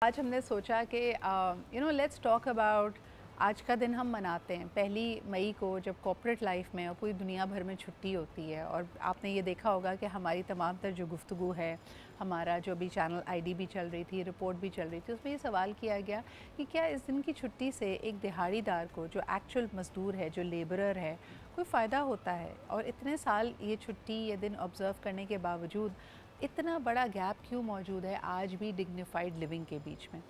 आज हमने सोचा कि लेट्स टॉक अबाउट आज का दिन हम मनाते हैं 1 मई को, जब कॉर्पोरेट लाइफ में और पूरी दुनिया भर में छुट्टी होती है। और आपने ये देखा होगा कि हमारी तमाम तर जो गुफ्तगू है, हमारा जो अभी चैनल आईडी भी चल रही थी, रिपोर्ट भी चल रही थी, उसमें ये सवाल किया गया कि क्या इस दिन की छुट्टी से एक दिहाड़ीदार को, जो एक्चुअल मज़दूर है, जो लेबरर है, कोई फ़ायदा होता है। और इतने साल ये छुट्टी, ये दिन ऑब्ज़र्व करने के बावजूद इतना बड़ा गैप क्यों मौजूद है आज भी डिग्निफाइड लिविंग के बीच में।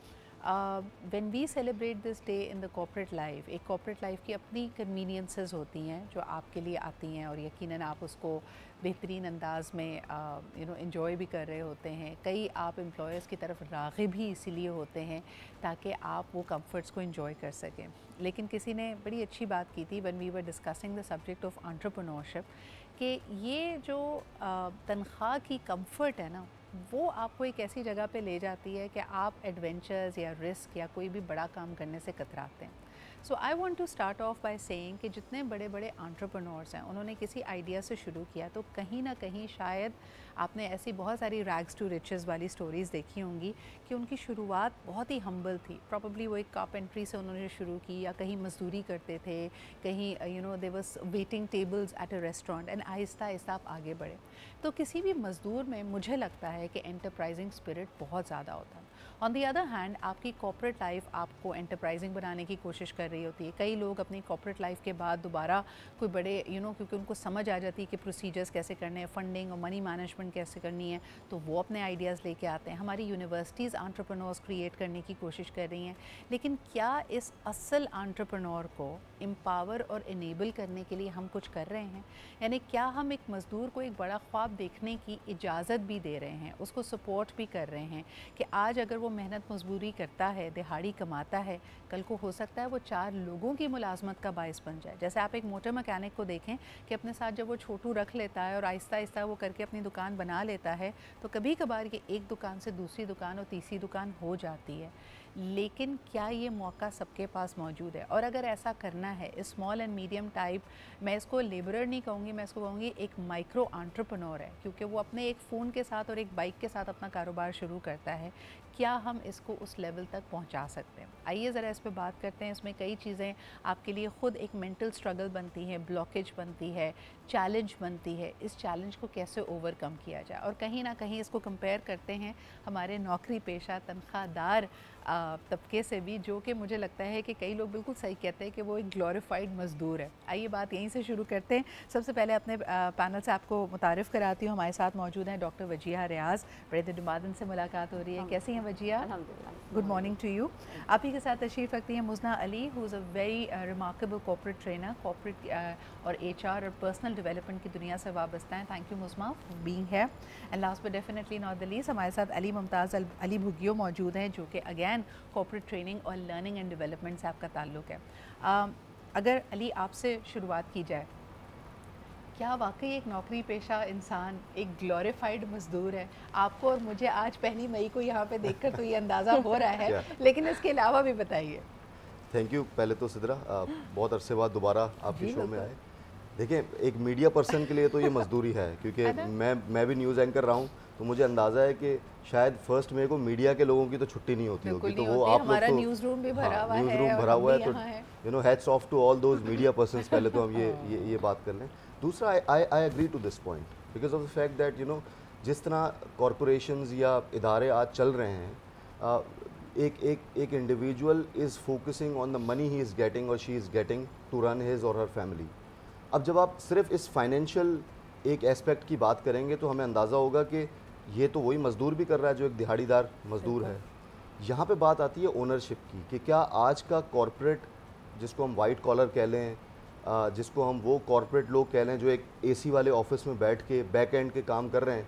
When we celebrate this day in the corporate life, एक कॉर्पोरेट लाइफ की अपनी कन्वीनियंसेस होती हैं जो आपके लिए आती हैं, और यकीनन आप उसको बेहतरीन अंदाज में एंजॉय भी कर रहे होते हैं। कई आप एम्प्लॉयर्स की तरफ राग़िब भी इसीलिए होते हैं ताकि आप वो कंफर्ट्स को एंजॉय कर सकें। लेकिन किसी ने बड़ी अच्छी बात की थी when we were discussing the subject of entrepreneurship कि ये जो तनख्वाह की कंफर्ट है ना, वो आपको एक ऐसी जगह पे ले जाती है कि आप एडवेंचर्स या रिस्क या कोई भी बड़ा काम करने से कतराते हैं। So I want to start off by saying कि जितने बड़े बड़े एंटरप्रेन्योर्स हैं, उन्होंने किसी आइडिया से शुरू किया, तो कहीं ना कहीं शायद आपने ऐसी बहुत सारी रैग्स टू रिचेस वाली स्टोरीज़ देखी होंगी कि उनकी शुरुआत बहुत ही हम्बल थी। प्रॉबली वो एक कारपेंट्री से उन्होंने शुरू की, या कहीं मजदूरी करते थे, कहीं they was waiting tables at a restaurant, and Aahista Aahista आप आगे बढ़े। तो किसी भी मज़दूर में मुझे लगता है कि एंटरप्राइजिंग स्पिरिट बहुत ज़्यादा होता है। ऑन दी अदर हैंड, आपकी कॉर्पोरेट लाइफ आपको एंटरप्राइजिंग बनाने की कोशिश कर रही होती है। कई लोग अपनी कॉर्पोरेट लाइफ के बाद दोबारा कोई बड़े क्योंकि उनको समझ आ जाती है कि प्रोसीजर्स कैसे करने हैं, फंडिंग और मनी मैनेजमेंट कैसे करनी है, तो वो अपने आइडियाज़ लेके आते हैं। हमारी यूनिवर्सिटीज़ एंटरप्रेन्योर्स क्रिएट करने की कोशिश कर रही हैं। लेकिन क्या इस असल एंटरप्रेन्योर को एम्पावर और इनेबल करने के लिए हम कुछ कर रहे हैं? यानी क्या हम एक मज़दूर को एक बड़ा ख्वाब देखने की इजाज़त भी दे रहे हैं, उसको सपोर्ट भी कर रहे हैं कि आज अगर वो मेहनत मजबूरी करता है, दिहाड़ी कमाता है, कल को हो सकता है वो 4 लोगों की मुलाजमत का बायस बन जाए। जैसे आप एक मोटर मैकेनिक को देखें कि अपने साथ जब वो छोटू रख लेता है और आहिस्ता आहिस्ता वो करके अपनी दुकान बना लेता है, तो कभी कभार ये एक दुकान से दूसरी दुकान और तीसरी दुकान हो जाती है। लेकिन क्या ये मौका सबके पास मौजूद है? और अगर ऐसा करना है, स्मॉल एंड मीडियम टाइप, मैं इसको लेबरर नहीं कहूँगी, मैं इसको कहूँगी एक माइक्रो एंटरप्रेन्योर है, क्योंकि वो अपने एक फ़ोन के साथ और एक बाइक के साथ अपना कारोबार शुरू करता है। क्या हम इसको उस लेवल तक पहुंचा सकते हैं? आइए ज़रा इस पे बात करते हैं। इसमें कई चीज़ें आपके लिए ख़ुद एक मेंटल स्ट्रगल बनती है, ब्लॉकेज बनती है, चैलेंज बनती है। इस चैलेंज को कैसे ओवरकम किया जाए, और कहीं ना कहीं इसको कंपेयर करते हैं हमारे नौकरी पेशा तनख्वाहदार तबके से भी, जो कि मुझे लगता है कि कई लोग बिल्कुल सही कहते हैं कि वो एक ग्लोरीफाइड मज़दूर है। आइए बात यहीं से शुरू करते हैं। सबसे पहले अपने पैनल से आपको मुतारिफ़ कराती हूँ। हमारे साथ मौजूद हैं डॉक्टर वजिया रियाज़। बड़े दिनों से मुलाकात हो रही है, कैसी हैं Wajiha? Good morning to you. आप ही के साथ तशरीफ़ रखती हैं Muzna Ali, who is a very remarkable corporate trainer, corporate और HR और पर्सनल डेवलपमेंट की दुनिया से वाबस्ता हैं। Thank you Muzna for being here. And last but definitely not the least, हमारे साथ अली मुमताज़ अली भुगियो मौजूद हैं, जो कि अगेन कॉर्पोरेट ट्रेनिंग और लर्निंग एंड डेवलपमेंट से आपका ताल्लुक़ है। अगर अली आपसे शुरुआत की जाए, क्या वाकई एक नौकरी पेशा इंसान एक ग्लोरीफाइड मज़दूर है? आपको और मुझे आज 1 मई को यहाँ पे देखकर तो ये अंदाज़ा हो रहा है, लेकिन इसके अलावा भी बताइए। Thank you. पहले तो सिद्रा, बहुत अरसे बाद दोबारा आपके शो में आए। देखिए, एक मीडिया पर्सन के लिए तो ये मजदूरी है, क्योंकि मैं भी न्यूज़ एंकर रहा हूँ, तो मुझे अंदाज़ा है कि शायद 1 मई को मीडिया के लोगों की तो छुट्टी नहीं होती होगी, तो वो आप लोग तो न्यूज़ रूम भी भरा हुआ न्यूज़ है, रूम भरा हुआ है, तो hats off to all those media persons. पहले तो हम ये बात कर लें। दूसरा, I agree to this point because of the fact that जिस तरह कॉरपोरेशंस या इदारे आज चल रहे हैं, एक individual is focusing on the money he is getting और she is getting to run his और हर फैमिली। अब जब आप सिर्फ इस फाइनेंशियल एक एस्पेक्ट की बात करेंगे, तो हमें अंदाज़ा होगा कि ये तो वही मज़दूर भी कर रहा है जो एक दिहाड़ीदार मज़दूर है। यहाँ पे बात आती है ओनरशिप की, कि क्या आज का कॉरपोरेट, जिसको हम वाइट कॉलर कह लें, जिसको हम वो कॉरपोरेट लोग कह लें जो एक AC वाले ऑफिस में बैठ के बैक एंड के काम कर रहे हैं,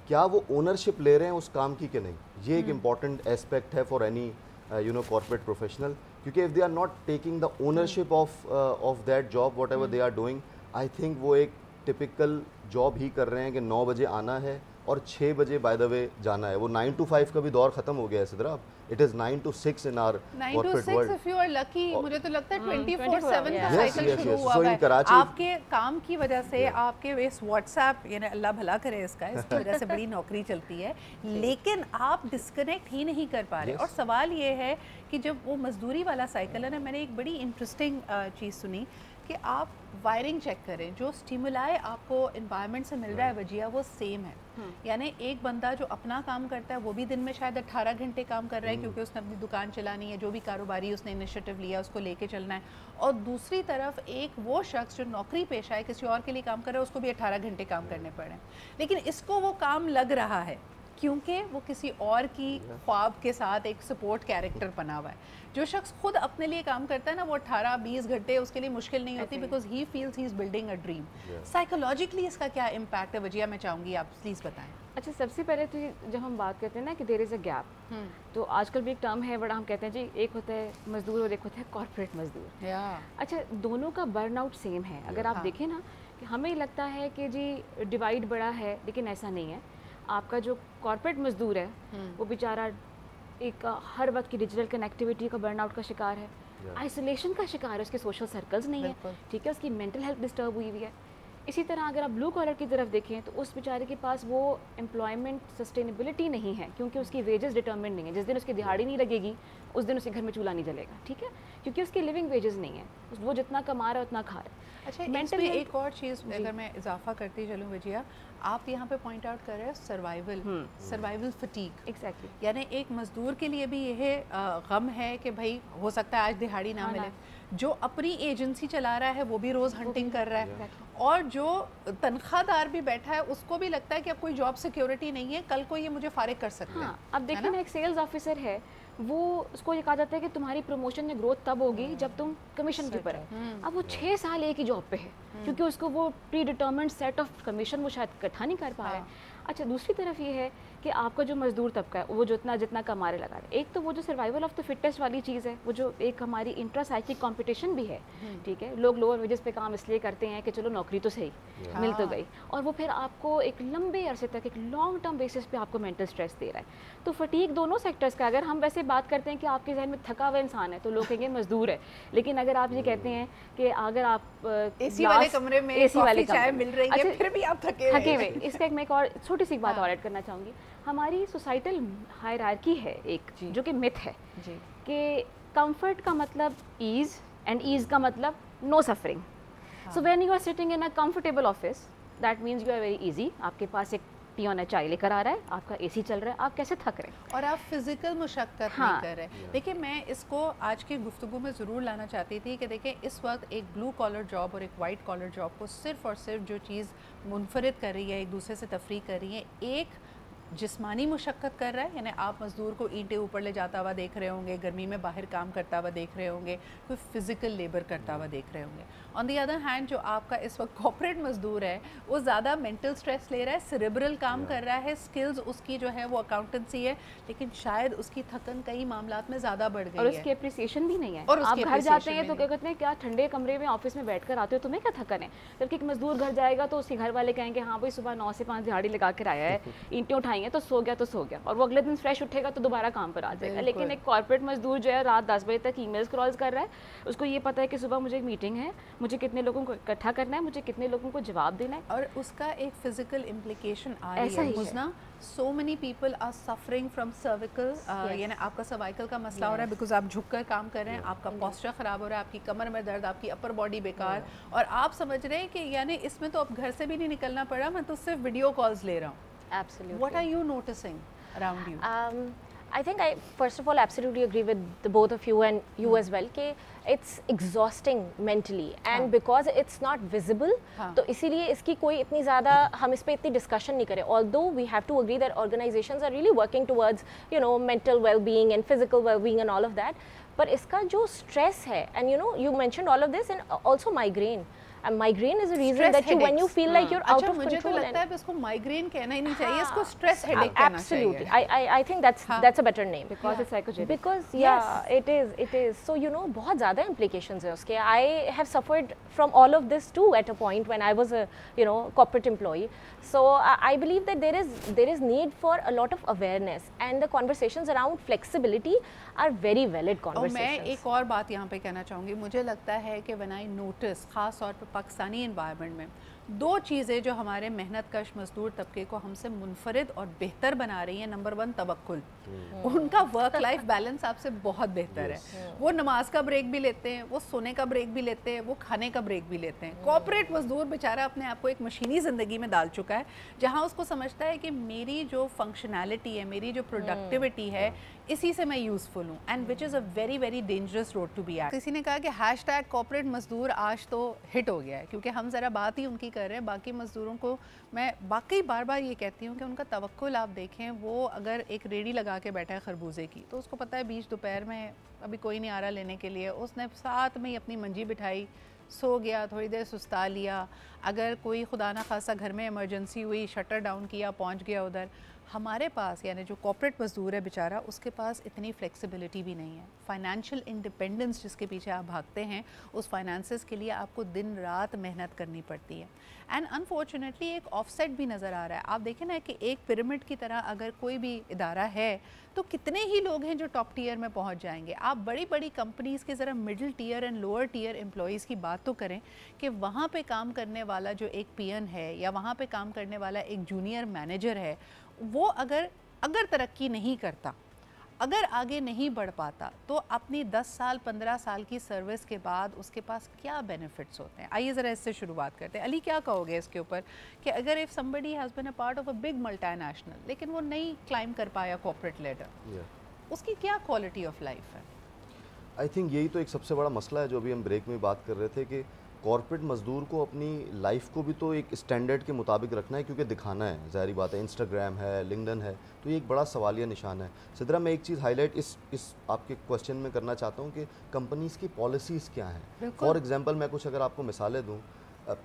क्या वो ओनरशिप ले रहे हैं उस काम की कि नहीं? ये एक इम्पॉर्टेंट एस्पेक्ट है फॉर एनी कॉरपोरेट प्रोफेशनल, क्योंकि if they are not taking the ownership of that job whatever they are doing, I think वो एक टिपिकल जॉब ही कर रहे हैं कि 9 बजे आना है, और 6 बजे बाय द वे जाना है। वो 9 to 5 का भी दौर खत्म हो गया है Sidra, it is 9 to 6 in our corporate world. If you are lucky, मुझे तो लगता है 24/7 का Yes, साइकिल yes, शुरू yes. हुआ So है in Karachi- आपके काम की वजह से, आपके इस व्हाट्सएप, यानी अल्लाह भला करे इसकी वजह से बड़ी नौकरी चलती है, लेकिन आप डिस्कनेक्ट ही नहीं कर पा रहे। और सवाल ये है कि जब वो मजदूरी वाला साइकिल है ना, मैंने एक बड़ी इंटरेस्टिंग चीज़ सुनी कि आप वायरिंग चेक करें, जो स्टिमुलाई आपको एनवायरनमेंट से मिल रहा है वजिया, वो सेम है। यानी एक बंदा जो अपना काम करता है वो भी दिन में शायद 18 घंटे काम कर रहा है क्योंकि उसने अपनी दुकान चलानी है, जो भी कारोबारी उसने इनिशिएटिव लिया उसको लेके चलना है, और दूसरी तरफ एक वो शख्स जो नौकरी पेशा है, किसी और के लिए काम कर रहा है, उसको भी 18 घंटे काम करने पड़ रहे हैं, लेकिन इसको वो काम लग रहा है क्योंकि वो किसी और की ख्वाब के साथ एक सपोर्ट कैरेक्टर बना हुआ है। जो शख्स खुद अपने लिए काम करता है ना, वो 18-20 घंटे उसके लिए मुश्किल नहीं होती, because he feels he is building a dream. Psychologically इसका क्या इम्पैक्ट है वजिया, मैं चाहूँगी आप प्लीज़ बताएं। अच्छा, सबसे पहले तो जब हम बात करते हैं ना कि देयर इज़ अ गैप, तो आजकल भी एक टर्म है बड़ा, हम कहते हैं जी एक होता है मजदूर और एक होता है कॉर्पोरेट मजदूर। अच्छा, दोनों का बर्नआउट सेम है। अगर आप देखें ना कि हमें लगता है कि जी डिवाइड बड़ा है, लेकिन ऐसा नहीं है। आपका जो कॉर्पोरेट मजदूर है वो बेचारा एक हर वक्त की डिजिटल कनेक्टिविटी का बर्नआउट का शिकार है, आइसोलेशन का शिकार है, उसके सोशल सर्कल्स नहीं है, ठीक है, उसकी मेंटल हेल्थ डिस्टर्ब हुई हुई है। इसी तरह अगर आप ब्लू कॉलर की तरफ देखें तो उस बेचारे के पास वो एम्प्लॉयमेंट सस्टेनेबिलिटी नहीं है, क्योंकि उसकी वेजेस डिटर्मिन्ड नहीं है। जिस दिन उसकी दिहाड़ी नहीं लगेगी उस दिन उसके घर में चूल्हा नहीं जलेगा, ठीक है, क्योंकि उसकी लिविंग वेजेस नहीं है, वो जितना कमा रहा है उतना खा रहा है। अच्छा, मेंटल एक और चीज़ अगर मैं इजाफा करती चलूँ वजिया, आप यहाँ पे पॉइंट आउट कर रहे हैं सर्वाइवल फटीग। एग्जैक्टली, यानी एक मजदूर के लिए भी यह गम है कि भाई हो सकता है आज दिहाड़ी ना मिले, जो अपनी एजेंसी चला रहा है वो भी रोज़ हंटिंग कर रहा है, और जो तनख्वाहदार भी बैठा है उसको भी लगता है कि अब कोई जॉब सिक्योरिटी नहीं है, कल को ये मुझे फारिग कर सकते हैं। अब देखिए ना, एक सेल्स ऑफिसर है, वो उसको ये कहा जाता है कि तुम्हारी प्रमोशन या ग्रोथ तब होगी जब तुम कमीशन के ऊपर है। अब वो 6 साल एक ही जॉब पे है क्योंकि उसको वो pre determined set of commission वो शायद इकट्ठा नहीं कर पा रहा है। अच्छा, दूसरी तरफ ये है कि आपका जो मजदूर तबका है वो जितना कमारे लगा रहे, एक तो वो जो सर्वाइवल ऑफ द फिटेस्ट वाली चीज़ है, वो जो एक हमारी इंट्रा साइकिक कॉम्पिटिशन भी है, ठीक है, लोग लोअर वेजेस पे काम इसलिए करते हैं कि चलो नौकरी तो सही मिल तो गई, और वो फिर आपको एक लंबे अरसे तक एक लॉन्ग टर्म बेसिस पे आपको मेंटल स्ट्रेस दे रहा है। तो फटीक दोनों सेक्टर्स का, अगर हम वैसे बात करते हैं कि आपके जहन में थका हुआ इंसान है तो लोग कहेंगे मजदूर है, लेकिन अगर आप ये कहते हैं कि अगर आप एसी वाले कमरे में एसी वाले चाय मिल रही है, फिर भी आप थके हुए, इसका मैं एक और छोटी सी बात और ऐड करना चाहूँगी। हमारी सोसाइटल हायरार्की है एक, जो कि मिथ है कि कंफर्ट का मतलब ईज एंड ईज का मतलब no suffering. So when you are sitting in a comfortable office, that means you are very easy, आपके पास एक पियोन है चाय लेकर आ रहा है, आपका एसी चल रहा है, आप कैसे थक रहे हैं और आप फिजिकल मुशक्कत नहीं कर रहे। देखिए, मैं इसको आज की गुफ्तगू में ज़रूर लाना चाहती थी कि देखिए इस वक्त एक ब्लू कॉलर जॉब और एक वाइट कॉलर जॉब को सिर्फ और सिर्फ जो चीज़ मुनफरिद कर रही है, एक दूसरे से तफरीक कर रही है, एक जिस्मानी मुशक्क़त कर रहा है, यानी आप मज़दूर को ईंटें ऊपर ले जाता हुआ देख रहे होंगे, गर्मी में बाहर काम करता हुआ देख रहे होंगे, कोई फिज़िकल लेबर करता हुआ देख रहे होंगे। ऑन दी अदर हैंड जो आपका इस वक्त कॉर्पोरेट मजदूर है वो ज़्यादा मेंटल स्ट्रेस ले रहा है, सेरेब्रल काम कर रहा है, स्किल्स उसकी जो है वो अकाउंटेंसी है, लेकिन शायद उसकी थकन कई मामलात में ज़्यादा बढ़ गई है और उसकी अप्रिसिएशन भी नहीं है। और आप घर जाते हैं तो क्या कहते हैं, क्या ठंडे कमरे में ऑफिस में बैठ कर आते हो, तुम्हें क्या थकन है, जबकि एक मजदूर घर जाएगा तो उसके घर वाले कहेंगे हाँ भाई सुबह 9 से 5 दिहाड़ी लगा कर आया है, ईंटें उठाई हैं तो सो गया तो सो गया, और वो अगले दिन फ्रेश उठेगा तो दोबारा काम पर आ जाएगा। लेकिन एक कॉर्पोरेट मजदूर जो है रात 10 बजे तक ईमेल स्क्रॉल कर रहा है, उसको ये पता है कि सुबह मुझे एक मीटिंग है, मुझे कितने लोगों को इकट्ठा करना है, मुझे कितने लोगों को जवाब देना है, और उसका एक फिजिकल इम्प्लीकेशन आ रही है Muzna. So many people are suffering from cervical, यानी आपका सर्वाइकल का मसला हो रहा है बिकॉज आप झुककर काम कर रहे हैं, आपका पोस्चर ख़राब हो रहा है, आपकी कमर में दर्द, आपकी अपर बॉडी बेकार, और आप समझ रहे हैं कि यानी इसमें तो अब घर से भी नहीं निकलना पड़ा, मैं तो सिर्फ वीडियो कॉल्स ले रहा हूँ। Absolutely. What are you noticing around you? I think I first of all absolutely agree with the both of you and you as well कि it's exhausting mentally and because it's not visible तो इसीलिए इसकी कोई इतनी ज़्यादा हम इस पे इतनी discussion नहीं करें, although we have to agree that organizations are really working towards mental well-being and physical well-being and all of that, पर इसका जो stress है and you mentioned all of this and also migraine, migraine is a reason that you, when you feel like you're out of मुझे तो control. लगता है इसको migraine कहना ही नहीं चाहिए, इसको स्ट्रेस हेडेक कहना चाहिए. Absolutely, I think that's a better name. Because it's psychogenic. Because it is. So you know, बहुत ज़्यादा implications है उसके. I have suffered from all of this too at a point when I was a corporate employee. So I believe that there is need for a lot of awareness, and the conversations around flexibility are very valid conversations. और मैं एक और बात यहाँ पे कहना चाहूँगी, मुझे लगता है कि when I notice, ख़ास तौर पर पाकिस्तानी इन्वायरमेंट में, दो चीज़ें जो हमारे मेहनत कश मजदूर तबके को हमसे मुनफरिद और बेहतर बना रही हैं. नंबर 1 तवक्कुल. उनका वर्क लाइफ बैलेंस आपसे बहुत बेहतर है. वो नमाज का ब्रेक भी लेते हैं, वो सोने का ब्रेक भी लेते हैं, वो खाने का ब्रेक भी लेते हैं. कॉर्पोरेट मजदूर बेचारा अपने आप को एक मशीनी ज़िंदगी में डाल चुका है, जहाँ उसको समझता है कि मेरी जो फंक्शनैलिटी है, मेरी जो प्रोडक्टिविटी है, इसी से मैं यूज़फुल हूँ. And which is a very very dangerous road to be at. किसी ने कहा कि हैशटैग कॉर्पोरेट मजदूर आज तो हिट हो गया है, क्योंकि हम ज़रा बात ही उनकी कर रहे हैं. बाकी मजदूरों को मैं वाकई बार बार ये कहती हूँ कि उनका तवक्कुल आप देखें, वो अगर एक रेडी लगा के बैठा है खरबूजे की, तो उसको पता है बीच दोपहर में अभी कोई नहीं आ रहा लेने के लिए, उसने साथ में ही अपनी मंजी बिठाई, सो गया, थोड़ी देर सुस्ता लिया. अगर कोई खुदा ना खासा घर में इमरजेंसी हुई, शटर डाउन किया, पहुंच गया उधर. हमारे पास यानी जो कॉर्पोरेट मजदूर है बेचारा, उसके पास इतनी फ्लेक्सिबिलिटी भी नहीं है. फाइनेंशियल इंडिपेंडेंस जिसके पीछे आप भागते हैं, उस फाइनेंसेस के लिए आपको दिन रात मेहनत करनी पड़ती है. एंड अनफॉर्चुनेटली एक ऑफसेट भी नज़र आ रहा है. आप देखें ना कि एक पिरामिड की तरह अगर कोई भी इदारा है, तो कितने ही लोग हैं जो टॉप टीयर में पहुंच जाएंगे. आप बड़ी बड़ी कंपनीज़ के ज़रा middle tier and lower tier employees की बात तो करें कि वहाँ पे काम करने वाला जो एक पीएन है, या वहाँ पे काम करने वाला एक जूनियर मैनेजर है, वो अगर तरक्की नहीं करता, अगर आगे नहीं बढ़ पाता, तो अपनी 10 साल 15 साल की सर्विस के बाद उसके पास क्या बेनिफिट्स होते हैं. आइए ज़रा इससे शुरुआत करते हैं. अली, क्या कहोगे इसके ऊपर कि अगर if somebody has been a part of a big multinational, लेकिन वो नहीं क्लाइम कर पाया कॉर्पोरेट लेडर, उसकी क्या क्वालिटी ऑफ लाइफ है? आई थिंक यही तो एक सबसे बड़ा मसला है जो अभी हम ब्रेक में बात कर रहे थे, कि कॉर्पोरेट मजदूर को अपनी लाइफ को भी तो एक स्टैंडर्ड के मुताबिक रखना है, क्योंकि दिखाना है, ज़ाहिर बात है. इंस्टाग्राम है, लिंक्डइन है, तो ये एक बड़ा सवालिया निशान है. सिद्रा, मैं एक चीज़ हाईलाइट इस आपके क्वेश्चन में करना चाहता हूँ कि कंपनीज़ की पॉलिसीज़ क्या हैं. फॉर एग्जांपल मैं कुछ अगर आपको मिसालें दूँ,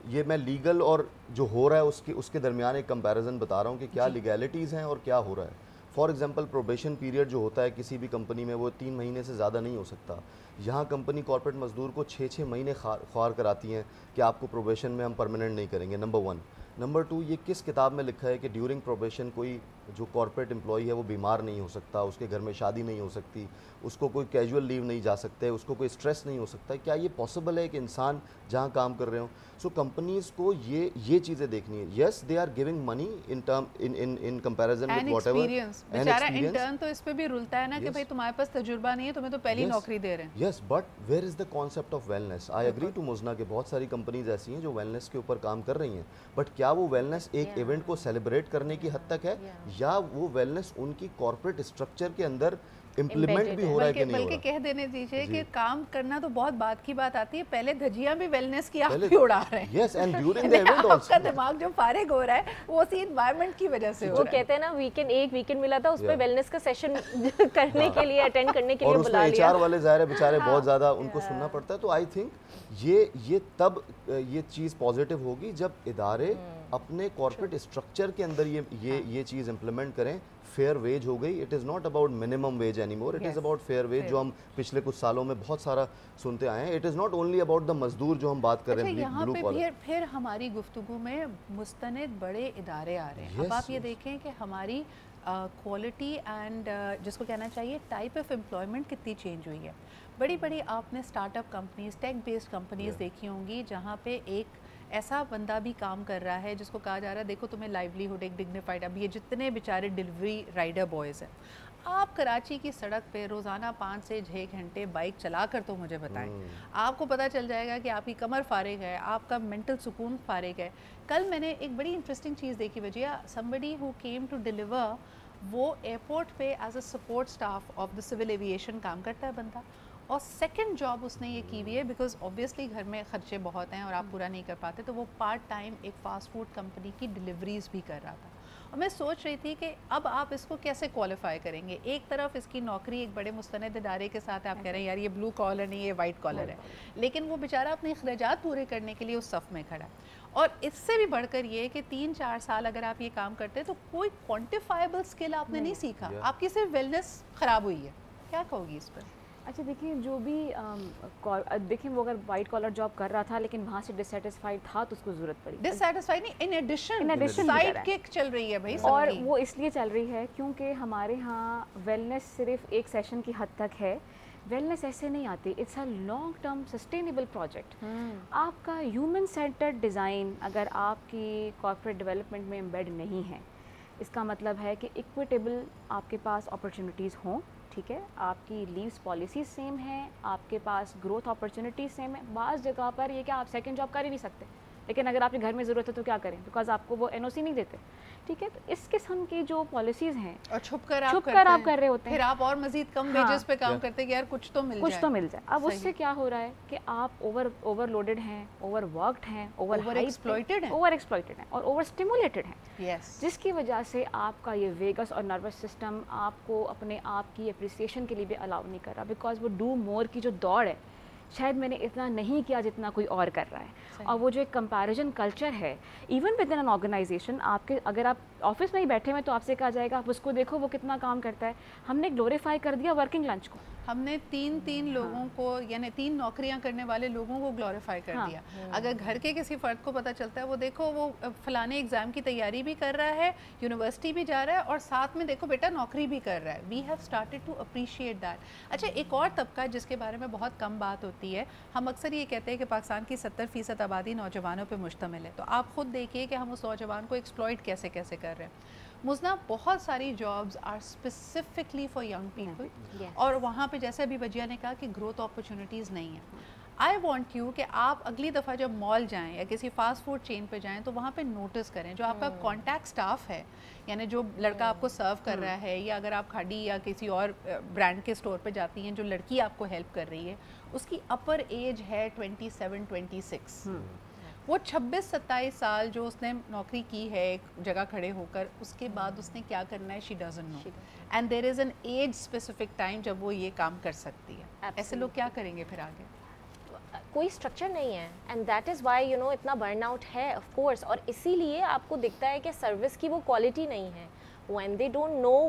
ये मैं लीगल और जो हो रहा है उसके दरमियान एक कंपैरिजन बता रहा हूँ कि क्या लीगैलिटीज़ हैं और क्या हो रहा है. फॉर एग्जांपल प्रोबेशन पीरियड जो होता है किसी भी कंपनी में, वो 3 महीने से ज़्यादा नहीं हो सकता. यहाँ कंपनी कॉर्पोरेट मजदूर को 6-6 महीने ख्वार कराती हैं कि आपको प्रोबेशन में हम परमानेंट नहीं करेंगे. नंबर 1. नंबर 2, ये किस किताब में लिखा है कि ड्यूरिंग प्रोबेशन कोई जो कॉर्पोरेट एम्प्लॉई है वो बीमार नहीं हो सकता, उसके घर में शादी नहीं हो सकती, उसको कोई कैजुअल लीव नहीं जा सकते, उसको कोई स्ट्रेस नहीं हो सकता. क्या ये पॉसिबल है कि इंसान जहाँ काम कर रहे हो? सो कंपनीज़ को ये चीज़ें देखनी है. Yes, they are giving money in comparison with whatever. बेचारा इंटर्न तो इस पे भी रुलता है ना कि भाई तुम्हारे पास तजुर्बा नहीं है, तुम्हें तो पहली नौकरी दे रहे हैं. Yes, but where is the concept of wellness? I agree to Muzna के बहुत सारी कंपनीज ऐसी हैं जो वेलनेस के ऊपर काम कर रही हैं, बट क्या वो वेलनेस एक इवेंट को सेलिब्रेट करने की हद तक है, या वो वेलनेस उनकी कॉर्पोरेट स्ट्रक्चर के अंदर इम्प्लीमेंट भी हो रहा है कि नहीं हो रहा? बल्कि कह देने दीजिए कि काम करना तो बहुत बात की बात आती है, पहले धजिया भी वेलनेस की आप भी उड़ा रहे हैं. Yes, and during the event also आपका दिमाग जो फारिग हो रहा है वो उसी एनवायरनमेंट की वजह से हो रहा है. वो कहते हैं ना, वीकेंड मिला था, उस पे वेलनेस का सेशन करने के लिए, अटेंड करने के लिए बुला लिया. और उसमें एचआर वाले ज़ाहिर है बेचारे बहुत ज़्यादा उनको सुनना पड़ता है. तो आई थिंक ये तब ये चीज़ पॉजिटिव होगी जब इदारे अपने कॉर्पोरेट स्ट्रक्चर के अंदर ये चीज़ इम्प्लीमेंट करें. फेयर वेज हो गई. It is not about minimum wage any more, it is about fair wage, जो हम पिछले कुछ सालों में बहुत सारा सुनते आए हैं. It is not only about the मजदूर जो हम बात कर रहे हैं. यहाँ पे फिर हमारी गुफ्तगू में मुस्तनिद बड़े इदारे आ रहे हैं. अब आप ये देखें कि हमारी क्वालिटी एंड जिसको कहना चाहिए टाइप ऑफ एम्प्लॉयमेंट कितनी चेंज हुई है. बड़ी बड़ी आपने startup companies, tech based companies देखी होंगी जहाँ पे एक ऐसा बंदा भी काम कर रहा है जिसको कहा जा रहा है देखो तुम्हें लाइवलीहुड एक डिग्निफाइड. अब ये जितने बेचारे डिलीवरी राइडर बॉयज़ हैं, आप कराची की सड़क पे रोज़ाना 5 से 6 घंटे बाइक चला कर तो मुझे बताएं, आपको पता चल जाएगा कि आपकी कमर फारिग है, आपका मेंटल सुकून फारिग है. कल मैंने एक बड़ी इंटरेस्टिंग चीज़ देखी Wajiha, somebody who came to deliver, वो एयरपोर्ट पे as a support staff of the civil aviation काम करता है बंदा, और सेकंड जॉब उसने ये की हुई है बिकॉज ऑब्वियसली घर में खर्चे बहुत हैं और आप पूरा नहीं कर पाते, तो वो पार्ट टाइम एक फ़ास्ट फूड कंपनी की डिलीवरीज भी कर रहा था. और मैं सोच रही थी कि अब आप इसको कैसे क्वालिफाई करेंगे। एक तरफ इसकी नौकरी एक बड़े मुस्तनद इदारे के साथ आप कह रहे हैं यार ये ब्लू कॉलर नहीं, ये वाइट कॉलर है, लेकिन वो बेचारा अपने अखराजात पूरे करने के लिए उस सफ़ में खड़ा है। और इससे भी बढ़कर ये कि 3-4 साल अगर आप ये काम करते हैं तो कोई क्वान्टिफाइबल स्किल आपने नहीं सीखा, आपकी सिर्फ वेलनेस ख़राब हुई है। क्या कहोगी इस पर? अच्छा देखिए, जो भी देखिए वो अगर वाइट कॉलर जॉब कर रहा था लेकिन वहाँ से डिससेटिस्फाइड था तो उसको ज़रूरत पड़ी। डिससेटिस्फाइड नहीं, इन एडिशन साइड किक चल रही है भाई। और वो इसलिए चल रही है क्योंकि हमारे यहाँ वेलनेस सिर्फ एक सेशन की हद तक है। वेलनेस ऐसे नहीं आती, it's a long term sustainable project. आपका ह्यूमन सेंटर्ड डिज़ाइन अगर आपकी कॉर्पोरेट डेवलपमेंट में एम्बेड नहीं है, इसका मतलब है कि इक्विटेबल आपके पास अपॉर्चुनिटीज़ हों, ठीक है, आपकी लीव्स पॉलिसीज सेम है, आपके पास ग्रोथ अपॉर्चुनिटीज सेम है। बाज़ जगह पर ये कि आप सेकंड जॉब कर ही नहीं सकते, लेकिन अगर आपके घर में ज़रूरत है तो क्या करें, बिकॉज आपको वो एनओसी नहीं देते, ठीक है। तो इस किस्म की जो पॉलिसीज़ हैं और छुप कर आप कर रहे होते हैं, फिर आप और मज़ीद कम वेजेस पे काम करते हैं कि यार कुछ तो मिल जाए। अब उससे क्या हो रहा है कि आप ओवरलोडेड हैं, ओवरवर्कड हैं, ओवर एक्सप्लॉइटेड हैं और ओवर स्टिमुलेटेड हैं, जिसकी वजह से आपका ये वेगस और नर्वस सिस्टम आपको अपने आप की अप्रिसिएशन के लिए भी अलाउ नहीं कर रहा, बिकॉज वो डू मोर की जो दौड़ है, शायद मैंने इतना नहीं किया जितना कोई और कर रहा है। और वो जो एक कंपैरिजन कल्चर है even within an organization, आपके अगर आप ऑफिस में ही बैठे हुए तो आपसे कहा जाएगा आप उसको देखो वो कितना काम करता है। हमने ग्लोरीफाई कर दिया वर्किंग लंच को, हमने तीन लोगों को यानी 3 नौकरियां करने वाले लोगों को ग्लोरीफाई कर दिया। अगर घर के किसी फ़र्द को पता चलता है वो देखो वो फलाने एग्ज़ाम की तैयारी भी कर रहा है, यूनिवर्सिटी भी जा रहा है और साथ में देखो बेटा नौकरी भी कर रहा है। We have started to appreciate that. अच्छा, एक और तबका जिसके बारे में बहुत कम बात होती है, हम अक्सर ये कहते हैं कि पाकिस्तान की 70% आबादी नौजवानों पर मुश्तमिल है, तो आप ख़ुद देखिए कि हम उस नौजवान को एक्सप्लॉइट कैसे कैसे कर रहे हैं। मुज़ना, बहुत सारी jobs are specifically for young people और वहाँ पे जैसे अभी वजिया ने कहा कि ग्रोथ अपॉर्चुनिटीज़ नहीं है। आई वॉन्ट यू कि आप अगली दफ़ा जब मॉल जाएं या किसी फास्ट फूड चेन पे जाएं तो वहाँ पे नोटिस करें जो आपका कॉन्टैक्ट स्टाफ है, यानी जो लड़का आपको सर्व कर रहा है, या अगर आप खाड़ी या किसी और ब्रांड के स्टोर पे जाती हैं जो लड़की आपको हेल्प कर रही है उसकी अपर एज है 27-26, वो 26-27 साल जो उसने नौकरी की है एक जगह खड़े होकर, उसके बाद उसने क्या करना है she doesn't know, and there is an age specific time जब वो ये काम कर सकती है। ऐसे लोग क्या करेंगे फिर आगे? कोई स्ट्रक्चर नहीं है, एंड दैट इज़ वाई इतना बर्नआउट है ऑफ कोर्स। और इसीलिए आपको दिखता है कि सर्विस की वो क्वालिटी नहीं है when they don't know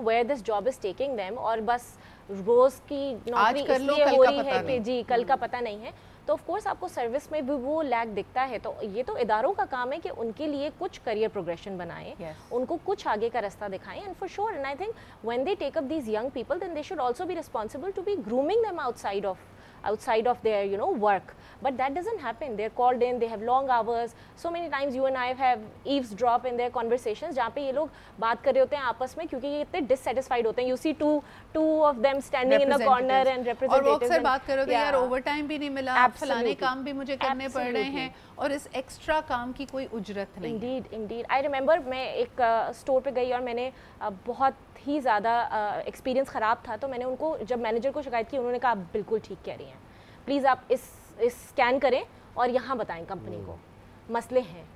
where this job is taking them, और बस रोज़ की नौकरी इसलिए हो रही है कि जी कल का पता नहीं है, तो ऑफ कोर्स आपको सर्विस में भी वो लैग दिखता है। तो ये तो इदारों का काम है कि उनके लिए कुछ करियर प्रोग्रेशन बनाएं, उनको कुछ आगे का रास्ता दिखाएं, and for sure, and I think when they take up these young people then they should also be responsible to be grooming them outside of their work, but that doesn't happen. They're called in, they have long hours. So many times you and I have eavesdrop in their conversations जहाँ पे ये लोग बात कर रहे होते हैं आपस में, क्योंकि ये इतने dissatisfied होते हैं. You see two of them standing in the corner and representatives. और वो अक्सर बात कर रहे होते हैं यार ओवर टाइम भी नहीं मिला, फलाने काम भी मुझे करने पड़ रहे हैं और इस एक्स्ट्रा काम की कोई उजरत नहीं। Indeed. I remember मैं एक स्टोर पे गई और मैंने बहुत ही ज़्यादा एक्सपीरियंस ख़राब था, तो मैंने उनको जब मैनेजर को शिकायत की, उन्होंने कहा आप बिल्कुल ठीक कह रही हैं, प्लीज़ आप इस स्कैन करें और यहाँ बताएं कंपनी को मसले हैं।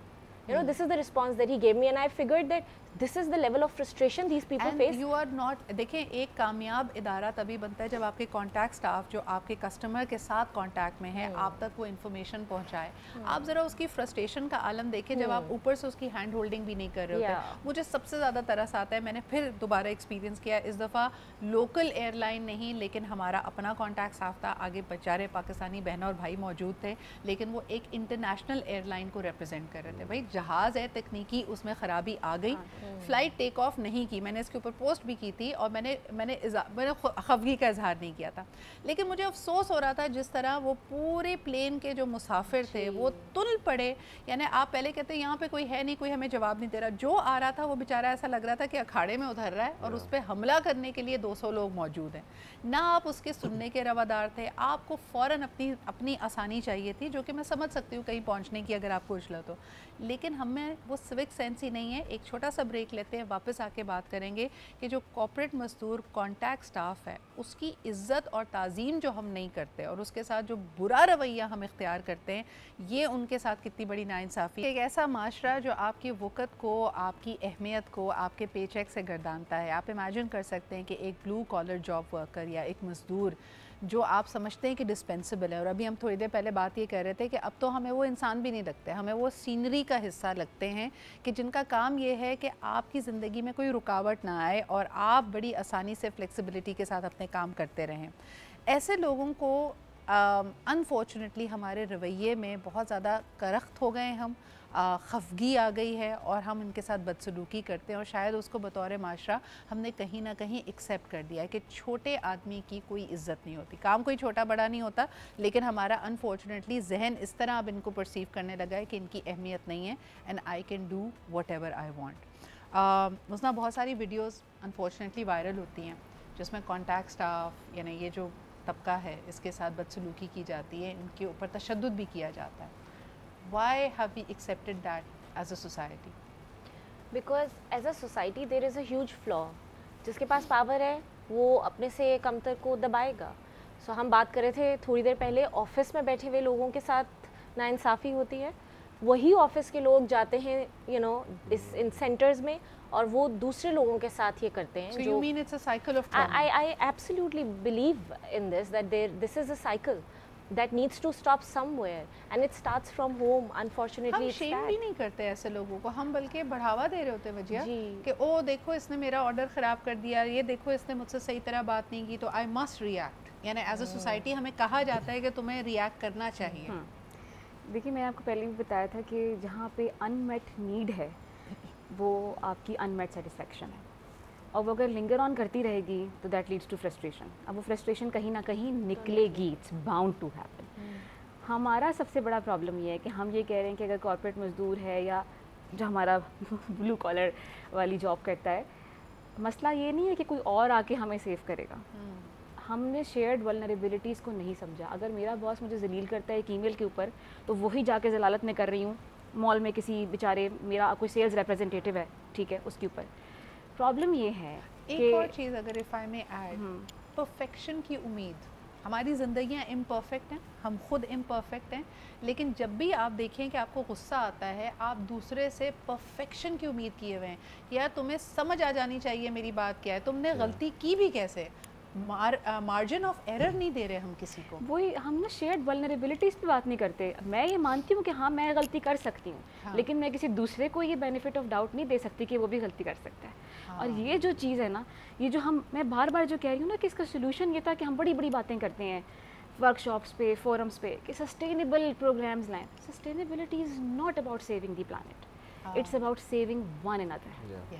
This is the response that he gave me, and I figured that this is the level of frustration these people and face. You are not, देखें, एक कामयाब इदारा तभी बनता है जब आपके कॉन्टैक्ट स्टाफ जो आपके कस्टमर के साथ कॉन्टैक्ट में है आप तक वो इन्फॉर्मेशन पहुंचाए। आप ज़रा उसकी फ्रस्ट्रेशन का आलम देखें जब आप ऊपर से उसकी हैंड होल्डिंग भी नहीं कर रहे होते। मुझे सबसे ज़्यादा तरस आता है, मैंने फिर दोबारा एक्सपीरियंस किया, इस दफ़ा लोकल एयरलाइन नहीं लेकिन हमारा अपना कॉन्टैक्ट स्टाफ था, आगे बेचारे पाकिस्तानी बहनों और भाई मौजूद थे, लेकिन वो एक इंटरनेशनल एयरलाइन को रिप्रेजेंट कर रहे थे। भाई जहाज़ है तकनीकी, उसमें ख़राबी आ गई, फ़्लाइट टेक ऑफ नहीं की, मैंने इसके ऊपर पोस्ट भी की थी और मैंने खफगी का इजहार नहीं किया था, लेकिन मुझे अफसोस हो रहा था जिस तरह वो पूरे प्लेन के जो मुसाफिर थे वो तुल पड़े। यानी आप पहले कहते यहाँ पे कोई है नहीं, कोई हमें जवाब नहीं दे रहा, जो आ रहा था वो बेचारा ऐसा लग रहा था कि अखाड़े में उतर रहा है और उस पर हमला करने के लिए 200 लोग मौजूद हैं। ना आप उसके सुनने के रवादार थे, आपको फ़ौरन अपनी आसानी चाहिए थी, जो कि मैं समझ सकती हूँ कहीं पहुँचने की अगर आपको उछला तो, लेकिन हमें वो सिविक सेंस ही नहीं है। एक छोटा सा ब्रेक लेते हैं, वापस आके बात करेंगे कि जो कॉर्पोरेट मजदूर कॉन्टैक्ट स्टाफ है उसकी इज़्ज़त और ताज़ीम जो हम नहीं करते और उसके साथ जो बुरा रवैया हम इख्तियार करते हैं, ये उनके साथ कितनी बड़ी नाइंसाफ़ी। एक ऐसा माशरा जो आपकी वक़्त को, आपकी अहमियत को, आपके पेचेक से गर्दानता है। आप इमेजिन कर सकते हैं कि एक ब्लू कॉलर जॉब वर्कर या एक मज़दूर जो आप समझते हैं कि डिस्पेंसिबल है, और अभी हम थोड़ी देर पहले बात ये कह रहे थे कि अब तो हमें वो इंसान भी नहीं लगते, हमें वो सीनरी का हिस्सा लगते हैं कि जिनका काम ये है कि आपकी ज़िंदगी में कोई रुकावट ना आए और आप बड़ी आसानी से फ्लेक्सिबिलिटी के साथ अपने काम करते रहें। ऐसे लोगों को अनफॉर्चुनेटली हमारे रवैये में बहुत ज़्यादा करख्त हो गए हम, खफगी आ गई है और हम इनके साथ बदसलूकी करते हैं और शायद उसको बतौर माशरा हमने कहीं ना कहीं एक्सेप्ट कर दिया है कि छोटे आदमी की कोई इज़्ज़त नहीं होती। काम कोई छोटा बड़ा नहीं होता, लेकिन हमारा अनफॉर्चुनेटली जहन इस तरह अब इनको परसीव करने लगा है कि इनकी अहमियत नहीं है and I can do what ever I want. उसमें बहुत सारी वीडियोज़ अनफॉर्चुनेटली वायरल होती हैं जिसमें कॉन्टैक्ट स्टाफ यानी ये जो तबका है इसके साथ बदसलूकी की जाती है, इनके ऊपर तशद्दुद भी किया जाता है। Why have we accepted that as a society? Because as a society there is a huge flaw. जिसके पास पावर है वो अपने से कमतर को दबाएगा। So हम बात कर रहे थे थोड़ी देर पहले, ऑफिस में बैठे हुए लोगों के साथ नाइंसाफ़ी होती है, वही ऑफिस के लोग जाते हैं इस इन सेंटर्स में और वो दूसरे लोगों के साथ ये करते हैं। So you mean it's a cycle of trauma? I absolutely believe in this, that this is a cycle that needs to stop somewhere and it starts from home. Unfortunately हम शेम भी नहीं करते ऐसे लोगों को, हम बल्कि बढ़ावा दे रहे होते हैं वजिया कि ओ देखो इसने मेरा ऑर्डर ख़राब कर दिया, ये देखो इसने मुझसे सही तरह बात नहीं की तो आई मस्ट रिएक्ट। यानी एज अ सोसाइटी हमें कहा जाता है कि तुम्हें रिएक्ट करना चाहिए। देखिए मैंने आपको पहले भी बताया था कि जहाँ पे अनमेट नीड है वो आपकी अनमेट सेटिस्फेक्शन है, और वो अगर लिंगर ऑन करती रहेगी तो दैट लीड्स टू फ्रस्ट्रेशन। अब वो फ्रस्ट्रेशन कहीं ना कहीं निकलेगी, इट्स बाउंड टू हैपन। हमारा सबसे बड़ा प्रॉब्लम ये है कि हम ये कह रहे हैं कि अगर कॉर्पोरेट मजदूर है या जो हमारा ब्लू कॉलर वाली जॉब करता है, मसला ये नहीं है कि कोई और आके हमें सेव करेगा। हमने शेयर्ड वल्नरेबिलिटीज़ को नहीं समझा। अगर मेरा बॉस मुझे जलील करता है एक ईमेल के ऊपर, तो वही जाके जलालत में कर रही हूँ मॉल में किसी बेचारे, मेरा कोई सेल्स रिप्रेजेंटेटिव है, ठीक है, उसके ऊपर। प्रॉब्लम ये है एक और चीज़ अगर if I may add, perfection की उम्मीद। हमारी ज़िंदगियाँ इम्परफेक्ट हैं, हम खुद इम्परफेक्ट हैं, लेकिन जब भी आप देखें कि आपको गुस्सा आता है, आप दूसरे से परफेक्शन की उम्मीद किए हुए हैं। यार तुम्हें समझ आ जानी चाहिए मेरी बात क्या है, तुमने गलती की भी कैसे, मार्जिन ऑफ एरर नहीं दे रहे हम किसी को। वही हम ना शेयर्ड वल्नरेबिलिटीज़ पे बात नहीं करते। मैं ये मानती हूँ कि हाँ मैं गलती कर सकती हूँ, हाँ। लेकिन मैं किसी दूसरे को ये बेनिफिट ऑफ डाउट नहीं दे सकती कि वो भी गलती कर सकता है। हाँ। और ये जो चीज़ है ना, ये जो मैं बार बार जो कह रही हूँ ना कि इसका सोल्यूशन ये था कि हम बड़ी बड़ी बातें करते हैं वर्कशॉप्स पे, फोरम्स पे कि सस्टेनेबल प्रोग्राम्स लाएं। Sustainability is not about saving the planet, it's about saving one another.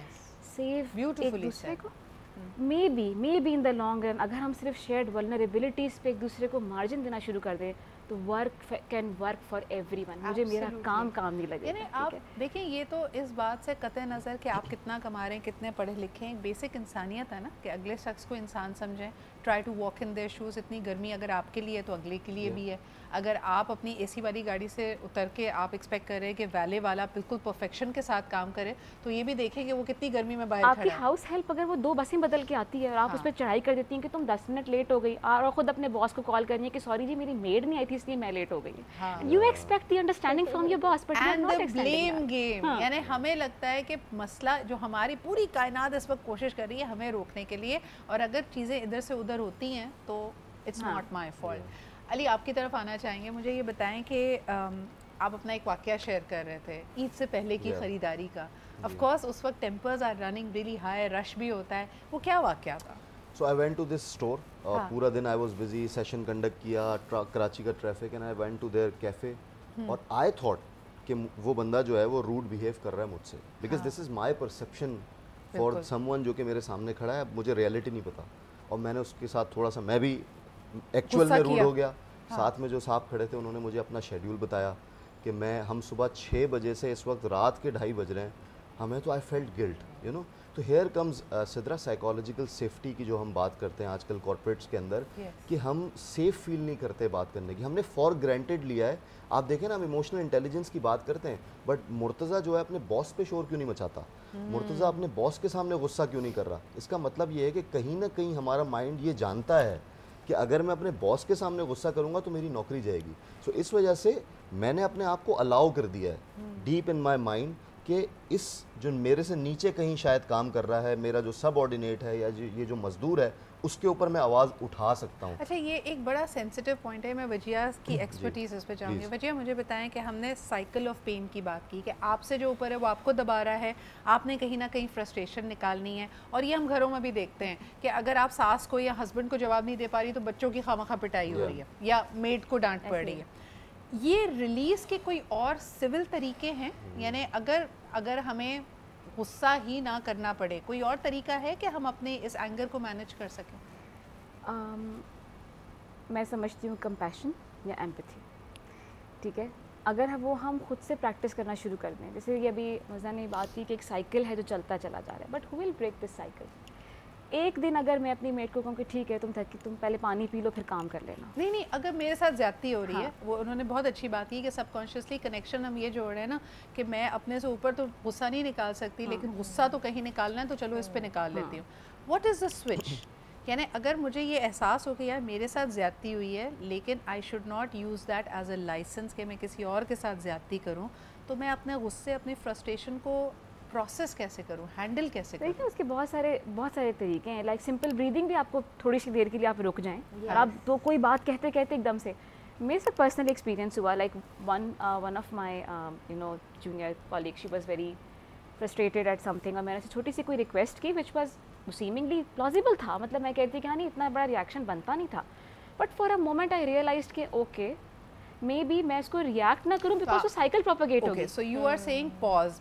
Save एक दूसरे को। May be in the long run अगर हम सिर्फ शेयर्ड वल्नरेबिलिटीज़ पे एक दूसरे को मार्जिन देना शुरू कर दें तो work can work for everyone. मुझे मेरा काम नहीं लगेगा। आप देखें, ये तो इस बात से कतई नज़र कि आप कितना कमा रहे हैं, कितने पढ़े लिखे हैं, बेसिक इंसानियत है ना कि अगले शख्स को इंसान समझें, try to walk in their shoes. इतनी गर्मी अगर आपके लिए तो अगले के लिए भी है। अगर आप अपनी एसी वाली गाड़ी से उतर के आप एक्सपेक्ट कर रहे हैं कि वैले वाला बिल्कुल परफेक्शन के साथ काम करे, तो ये भी देखें कि वो कितनी गर्मी में बाहर खड़ा है। आपकी हाउस हेल्प अगर वो 2 बसें बदल के आती है और आप उस पर चढ़ाई कर देती हैं कि तुम 10 मिनट लेट हो गई, और खुद अपने बॉस को कॉल करनी है कि सॉरी जी मेरी मेड नहीं आई थी इसलिए मैं लेट हो गई। You expect the understanding from your boss, but and the blame game. यानी हमें लगता है कि मसला जो हमारी पूरी कायनात इस वक्त कोशिश कर रही है हमें रोकने के लिए, और अगर चीज़ें इधर से उधर होती हैं तो it's not my fault. Ali आपकी तरफ आना चाहेंगे, मुझे ये बताएं कि आप अपना एक वाक़या शेयर कर रहे थे ईद से पहले की ख़रीदारी का। ऑफ कोर्स उस वक्त tempers are running really high, rush भी होता है, वो क्या वाक़या था? So I went to this store, पूरा दिन I was busy, session conduct किया, कराची का traffic, and I went to their cafe, और आई थॉट कि वो बंदा जो है वो रूड बिहेव कर रहा है मुझसे, because this is my perception for someone जो कि मेरे सामने खड़ा है, मुझे रियलिटी नहीं पता। और मैंने उसके साथ थोड़ा सा मैं भी एक्चुअल में रूड हो गया। साथ में जो साहब खड़े थे उन्होंने मुझे अपना शेड्यूल बताया कि हम सुबह 6 बजे से इस वक्त रात के 2:30 बज रहे हैं, हमें तो I felt guilt, you know, तो here comes Sidra psychological safety की जो हम बात करते हैं आजकल कॉर्पोरेट्स के अंदर, कि हम सेफ फील नहीं करते बात करने की, हमने फॉर ग्रांटेड लिया है। आप देखें ना, हम इमोशनल इंटेलिजेंस की बात करते हैं, बट मुर्तज़ा जो है अपने बॉस पे शोर क्यों नहीं मचाता, मुर्तज़ा अपने बॉस के सामने गुस्सा क्यों नहीं कर रहा? इसका मतलब ये है कि कहीं ना कहीं हमारा माइंड ये जानता है कि अगर मैं अपने बॉस के सामने गुस्सा करूंगा तो मेरी नौकरी जाएगी। सो इस वजह से मैंने अपने आप को अलाउ कर दिया है डीप इन माई माइंड कि इस जो मेरे से नीचे कहीं शायद काम कर रहा है, मेरा जो सबऑर्डिनेट है या ये जो मजदूर है, उसके ऊपर मैं आवाज़ उठा सकता हूँ। अच्छा, ये एक बड़ा सेंसिटिव पॉइंट है, मैं वजिया की एक्सपर्टीज़ इस पे चाहूँगी। वजिया, मुझे बताएं कि हमने साइकिल ऑफ पेन की बात की कि आपसे जो ऊपर है वो आपको दबा रहा है, आपने कहीं ना कहीं फ्रस्ट्रेशन निकालनी है, और ये हम घरों में भी देखते हैं कि अगर आप सास को या हस्बैंड को जवाब नहीं दे पा रही तो बच्चों की खामखा पिटाई हो रही है या मेड को डांट पड़ रही है। ये रिलीज़ के कोई और सिविल तरीके हैं? यानी अगर हमें गुस्सा ही ना करना पड़े, कोई और तरीका है कि हम अपने इस एंगर को मैनेज कर सकें? मैं समझती हूँ कंपैशन या एम्पैथी, ठीक है, अगर हम खुद से प्रैक्टिस करना शुरू कर दें, जैसे ये अभी मज़ा ने बात की कि एक साइकिल है जो चलता चला जा रहा है, but who will break this cycle? एक दिन अगर मैं अपनी मेट को कहूँ कि ठीक है तुम पहले पानी पी लो फिर काम कर लेना, नहीं, अगर मेरे साथ ज्यादती हो रही है, वो उन्होंने बहुत अच्छी बात की कि सबकॉन्शियसली कनेक्शन हम ये जोड़ रहे हैं ना कि मैं अपने से ऊपर तो गुस्सा नहीं निकाल सकती, लेकिन गुस्सा तो कहीं निकालना है, तो चलो इस पे निकाल लेती हूँ। What is the switch? यानी अगर मुझे ये एहसास हो कि यार मेरे साथ ज़्यादती हुई है, लेकिन I should not use that as a license कि मैं किसी और के साथ ज़्यादती करूँ, तो मैं अपने गुस्से, अपनी फ्रस्ट्रेशन को प्रोसेस कैसे करूँ, हैंडल कैसे करूँ? देखिए उसके बहुत सारे तरीके हैं। लाइक सिंपल ब्रीदिंग भी, आपको थोड़ी सी देर के लिए आप रुक जाएं और आप तो कोई बात कहते कहते एकदम से, मेरे साथ पर्सनल एक्सपीरियंस हुआ, like one of my junior colleague, she was very frustrated at something, और मैंने ऐसी छोटी सी कोई रिक्वेस्ट की विच वाज सीमिंगली प्लॉजिबल था, मतलब मैं कहती कि हाँ नहीं इतना बड़ा रिएक्शन बनता नहीं था, but for a moment I realized कि ओके मे बी मैं इसको रिएक्ट ना करूं बिकॉज वो साइकिल प्रोपेगेट होगी। So you are saying pause,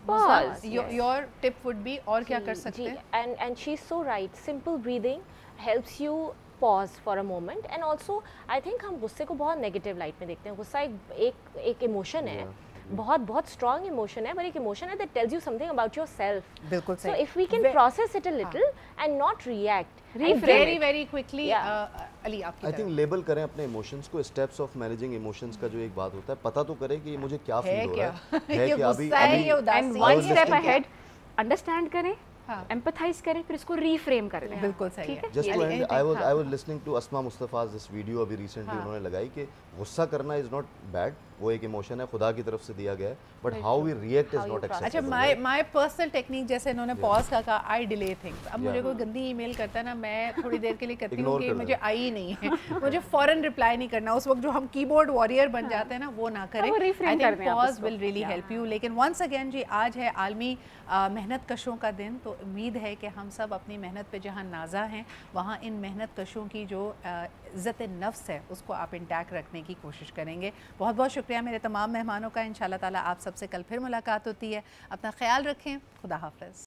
your tip would be, और क्या कर सकते हैं? And she is so right, simple breathing helps you pause for a moment. And also I think हम गुस्से को बहुत नेगेटिव लाइट में देखते हैं। गुस्सा एक इमोशन है, बहुत स्ट्रॉन्ग इमोशन है, पर एक इमोशन है that tells you something about yourself. बिल्कुल सही। So if we can process it a little and not react very quickly, Ali आपकी आई थिंक लेबल करें अपने इमोशंस को, स्टेप्स ऑफ मैनेजिंग इमोशंस का जो एक बात होता है, पता तो करें कि मुझे क्या फील हो रहा है ये गुस्सा है, ये उदासी है, and one step ahead understand करें, एम्पैथाइज करें, फिर इसको रीफ्रेम कर लें। बिल्कुल सही है। Just to end, I was listening to Asma Mustafa's this video अभी रिसेंटली, उन्होंने लगाई कि गुस्सा करना इज नॉट बैड, वो एक इमोशन है, खुदा की तरफ से दिया गया है, but how we react is not acceptable. अच्छा, माय पर्सनल टेक्निक, जैसे इन्होंने पॉज का कहा, आई डिले थिंग्स। अब मुझे कोई गंदी ईमेल करता है ना, मैं थोड़ी देर के लिए कहती हूँ कि मुझे आई नहीं है, मुझे फौरन रिप्लाई नहीं करना। उस वक्त जो हम कीबोर्ड वॉरियर बन जाते हैं ना, वो ना करें। I think pause will really help you. लेकिन वंस अगेन जी, आज है आलमी मेहनत कशों का दिन, तो उम्मीद है कि हम सब अपनी मेहनत पे जहाँ नाजा हैं, वहाँ इन मेहनत कशों की जो इज़्ज़त नफ्स है उसको आप इंटैक्ट रखने की कोशिश करेंगे। बहुत बहुत शुक्रिया मेरे तमाम मेहमानों का। इंशाल्लाह ताला आप सबसे कल फिर मुलाकात होती है। अपना ख्याल रखें। खुदा हाफ़िज़।